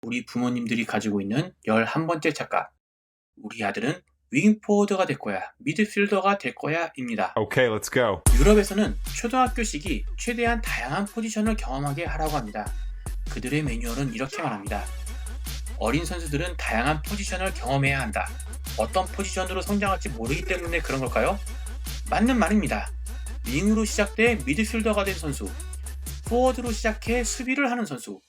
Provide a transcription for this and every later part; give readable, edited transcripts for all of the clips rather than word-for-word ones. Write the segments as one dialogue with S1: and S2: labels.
S1: 우리 부모님들이 가지고 있는 11번째 착각. 우리 아들은 윙포워드가 될 거야, 미드필더가 될 거야 입니다.
S2: Okay, let's go.
S1: 유럽에서는 초등학교 시기 최대한 다양한 포지션을 경험하게 하라고 합니다. 그들의 매뉴얼은 이렇게 말합니다. 어린 선수들은 다양한 포지션을 경험해야 한다. 어떤 포지션으로 성장할지 모르기 때문에 그런 걸까요? 맞는 말입니다. 윙으로 시작돼 미드필더가 된 선수, 포워드로 시작해 수비를 하는 선수,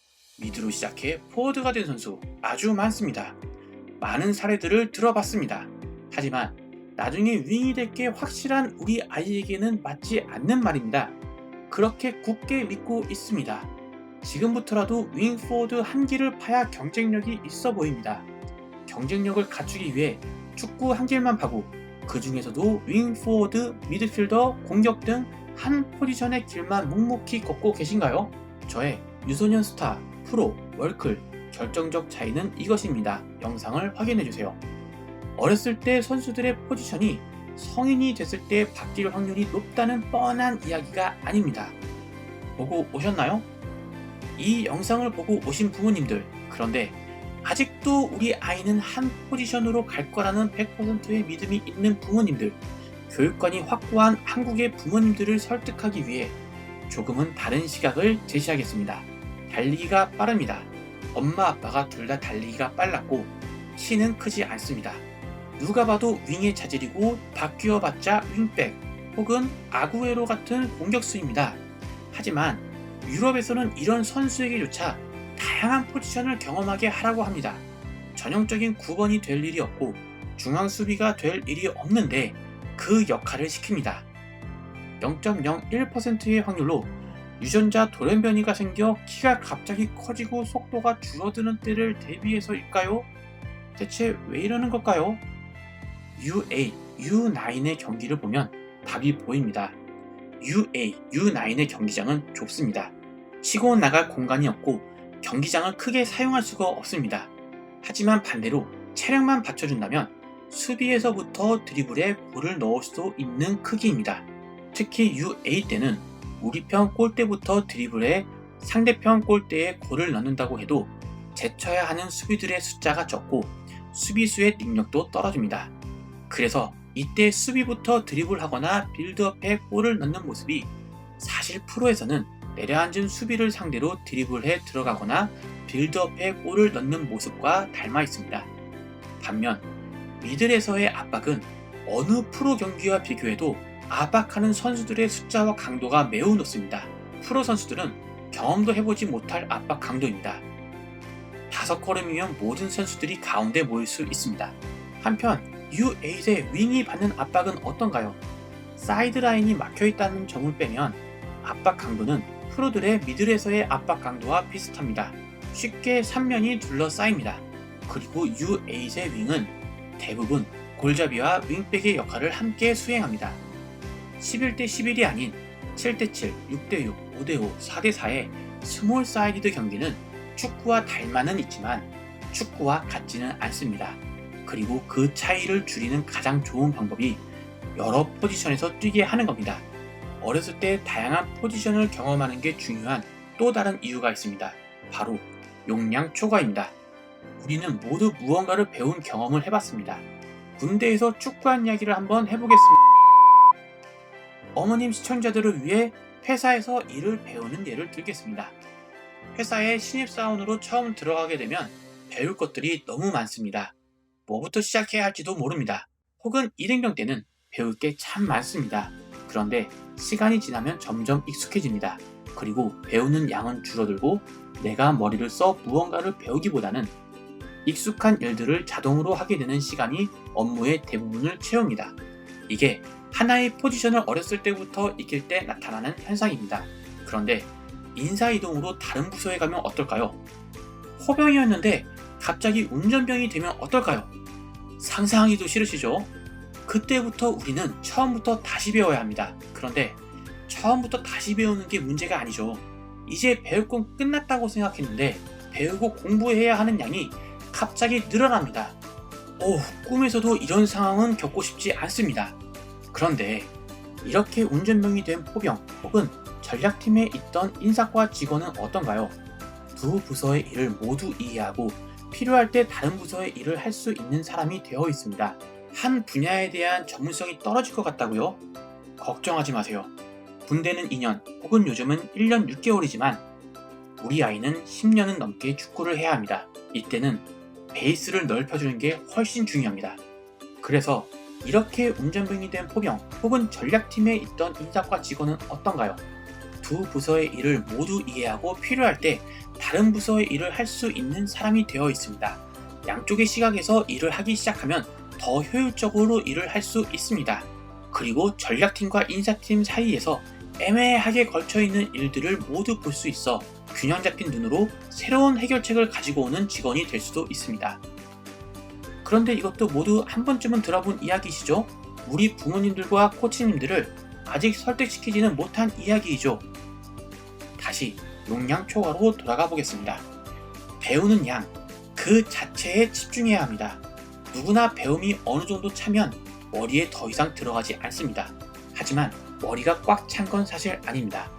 S1: 미드로 시작해 포워드가 된 선수 아주 많습니다. 많은 사례들을 들어봤습니다. 하지만 나중에 윙이 될 게 확실한 우리 아이에게는 맞지 않는 말입니다. 그렇게 굳게 믿고 있습니다. 지금부터라도 윙 포워드 한 길을 파야 경쟁력이 있어 보입니다. 경쟁력을 갖추기 위해 축구 한 길만 파고 그 중에서도 윙 포워드, 미드필더, 공격 등 한 포지션의 길만 묵묵히 걷고 계신가요? 저의 유소년 스타, 프로, 월클, 결정적 차이는 이것입니다. 영상을 확인해주세요. 어렸을 때 선수들의 포지션이 성인이 됐을 때 바뀔 확률이 높다는 뻔한 이야기가 아닙니다. 보고 오셨나요? 이 영상을 보고 오신 부모님들, 그런데 아직도 우리 아이는 한 포지션으로 갈 거라는 100%의 믿음이 있는 부모님들, 교육관이 확고한 한국의 부모님들을 설득하기 위해 조금은 다른 시각을 제시하겠습니다. 달리기가 빠릅니다. 엄마 아빠가 둘 다 달리기가 빨랐고 키는 크지 않습니다. 누가 봐도 윙의 자질이고 바뀌어봤자 윙백 혹은 아구에로 같은 공격수입니다. 하지만 유럽에서는 이런 선수에게조차 다양한 포지션을 경험하게 하라고 합니다. 전형적인 9번이 될 일이 없고 중앙 수비가 될 일이 없는데 그 역할을 시킵니다. 0.01%의 확률로 유전자 돌연변이가 생겨 키가 갑자기 커지고 속도가 줄어드는 때를 대비해서일까요? 대체 왜 이러는 걸까요? U8, U9의 경기를 보면 답이 보입니다. U8, U9의 경기장은 좁습니다. 치고 나갈 공간이 없고 경기장을 크게 사용할 수가 없습니다. 하지만 반대로 체력만 받쳐준다면 수비에서부터 드리블에 골을 넣을 수 있는 크기입니다. 특히 U8 때는 우리 편 골대부터 드리블에 상대편 골대에 골을 넣는다고 해도 제쳐야 하는 수비들의 숫자가 적고 수비수의 능력도 떨어집니다. 그래서 이때 수비부터 드리블하거나 빌드업에 골을 넣는 모습이 사실 프로에서는 내려앉은 수비를 상대로 드리블해 들어가거나 빌드업에 골을 넣는 모습과 닮아 있습니다. 반면 미들에서의 압박은 어느 프로 경기와 비교해도 압박하는 선수들의 숫자와 강도가 매우 높습니다. 프로 선수들은 경험도 해보지 못할 압박 강도입니다. 5걸음이면 모든 선수들이 가운데 모일 수 있습니다. 한편 U8의 윙이 받는 압박은 어떤가요? 사이드라인이 막혀있다는 점을 빼면 압박 강도는 프로들의 미들에서의 압박 강도와 비슷합니다. 쉽게 3면이 둘러싸입니다. 그리고 U8의 윙은 대부분 골잡이와 윙백의 역할을 함께 수행합니다. 11대 11이 아닌 7대 7, 6대 6, 5대 5, 4대 4의 스몰 사이디드 경기는 축구와 닮아는 있지만 축구와 같지는 않습니다. 그리고 그 차이를 줄이는 가장 좋은 방법이 여러 포지션에서 뛰게 하는 겁니다. 어렸을 때 다양한 포지션을 경험하는 게 중요한 또 다른 이유가 있습니다. 바로 용량 초과입니다. 우리는 모두 무언가를 배운 경험을 해봤습니다. 군대에서 축구한 이야기를 한번 해보겠습니다. 어머님 시청자들을 위해 회사에서 일을 배우는 예를 들겠습니다. 회사에 신입사원으로 처음 들어가게 되면 배울 것들이 너무 많습니다. 뭐부터 시작해야 할지도 모릅니다. 혹은 1인병 때는 배울 게 참 많습니다. 그런데 시간이 지나면 점점 익숙해집니다. 그리고 배우는 양은 줄어들고 내가 머리를 써 무언가를 배우기보다는 익숙한 일들을 자동으로 하게 되는 시간이 업무의 대부분을 채웁니다. 이게 하나의 포지션을 어렸을 때부터 익힐 때 나타나는 현상입니다. 그런데 인사이동으로 다른 부서에 가면 어떨까요? 호병이었는데 갑자기 운전병이 되면 어떨까요? 상상하기도 싫으시죠? 그때부터 우리는 처음부터 다시 배워야 합니다. 그런데 처음부터 다시 배우는 게 문제가 아니죠. 이제 배울 건 끝났다고 생각했는데 배우고 공부해야 하는 양이 갑자기 늘어납니다. 꿈에서도 이런 상황은 겪고 싶지 않습니다. 그런데 이렇게 운전병이 된 포병 혹은 전략팀에 있던 인사과 직원은 어떤가요? 두 부서의 일을 모두 이해하고 필요할 때 다른 부서의 일을 할 수 있는 사람이 되어 있습니다. 한 분야에 대한 전문성이 떨어질 것 같다고요? 걱정하지 마세요. 군대는 2년 혹은 요즘은 1년 6개월이지만 우리 아이는 10년은 넘게 축구를 해야 합니다. 이때는 베이스를 넓혀주는 게 훨씬 중요합니다. 그래서 이렇게 운전병이 된 포병 혹은 전략팀에 있던 인사과 직원은 어떤가요? 두 부서의 일을 모두 이해하고 필요할 때 다른 부서의 일을 할 수 있는 사람이 되어 있습니다. 양쪽의 시각에서 일을 하기 시작하면 더 효율적으로 일을 할 수 있습니다. 그리고 전략팀과 인사팀 사이에서 애매하게 걸쳐있는 일들을 모두 볼 수 있어 균형 잡힌 눈으로 새로운 해결책을 가지고 오는 직원이 될 수도 있습니다. 그런데 이것도 모두 한 번쯤은 들어본 이야기시죠? 우리 부모님들과 코치님들을 아직 설득시키지는 못한 이야기이죠. 다시 용량 초과로 돌아가 보겠습니다. 배우는 양, 그 자체에 집중해야 합니다. 누구나 배움이 어느 정도 차면 머리에 더 이상 들어가지 않습니다. 하지만 머리가 꽉 찬 건 사실 아닙니다.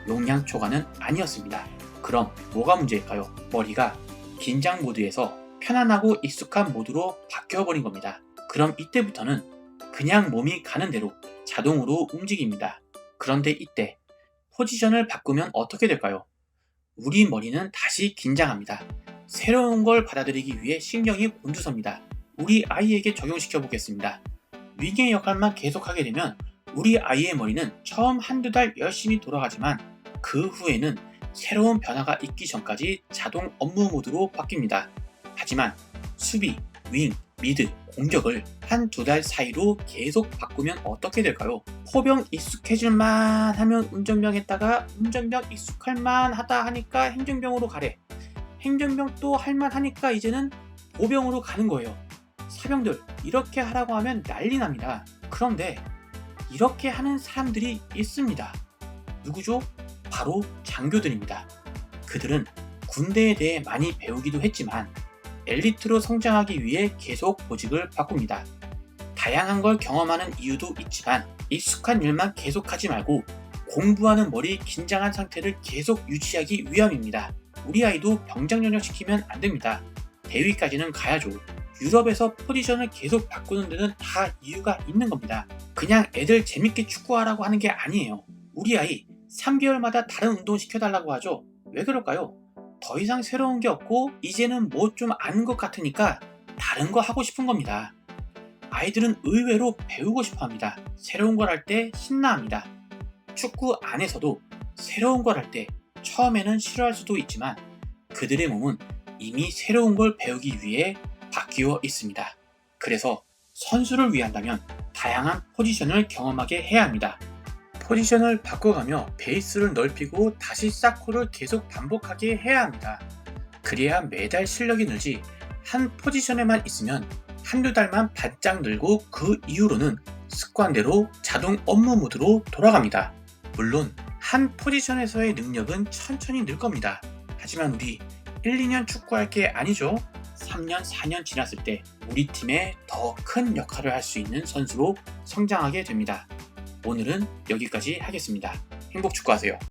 S1: 용량 초과는 아니었습니다. 그럼 뭐가 문제일까요? 머리가 긴장 모드에서 편안하고 익숙한 모드로 바뀌어버린 겁니다. 그럼 이때부터는 그냥 몸이 가는 대로 자동으로 움직입니다. 그런데 이때 포지션을 바꾸면 어떻게 될까요? 우리 머리는 다시 긴장합니다. 새로운 걸 받아들이기 위해 신경이 곤두섭니다. 우리 아이에게 적용시켜 보겠습니다. 윙의 역할만 계속하게 되면 우리 아이의 머리는 처음 한두 달 열심히 돌아가지만 그 후에는 새로운 변화가 있기 전까지 자동 업무 모드로 바뀝니다. 하지만 수비, 윙, 미드, 공격을 한두 달 사이로 계속 바꾸면 어떻게 될까요? 포병 익숙해질만 하면 운전병 했다가 운전병 익숙할만 하다 하니까 행정병으로 가래. 행정병 또 할만 하니까 이제는 보병으로 가는 거예요. 사병들 이렇게 하라고 하면 난리 납니다. 그런데 이렇게 하는 사람들이 있습니다. 누구죠? 바로 장교들입니다. 그들은 군대에 대해 많이 배우기도 했지만 엘리트로 성장하기 위해 계속 보직을 바꿉니다. 다양한 걸 경험하는 이유도 있지만 익숙한 일만 계속하지 말고 공부하는 머리 긴장한 상태를 계속 유지하기 위함입니다. 우리 아이도 병장 전역시키면 안 됩니다. 대위까지는 가야죠. 유럽에서 포지션을 계속 바꾸는 데는 다 이유가 있는 겁니다. 그냥 애들 재밌게 축구하라고 하는 게 아니에요. 우리 아이 3개월마다 다른 운동 시켜달라고 하죠. 왜 그럴까요? 더 이상 새로운 게 없고 이제는 뭐 좀 아는 것 같으니까 다른 거 하고 싶은 겁니다. 아이들은 의외로 배우고 싶어 합니다. 새로운 걸 할 때 신나합니다. 축구 안에서도 새로운 걸 할 때 처음에는 싫어할 수도 있지만 그들의 몸은 이미 새로운 걸 배우기 위해 바뀌어 있습니다. 그래서 선수를 위한다면 다양한 포지션을 경험하게 해야 합니다. 포지션을 바꿔가며 베이스를 넓히고 다시 쌓고를 계속 반복하게 해야 합니다. 그래야 매달 실력이 늘지 한 포지션에만 있으면 한두 달만 바짝 늘고 그 이후로는 습관대로 자동 업무 모드로 돌아갑니다. 물론 한 포지션에서의 능력은 천천히 늘 겁니다. 하지만 우리 1, 2년 축구할 게 아니죠. 3년, 4년 지났을 때 우리 팀에 더 큰 역할을 할 수 있는 선수로 성장하게 됩니다. 오늘은 여기까지 하겠습니다. 행복 축구하세요.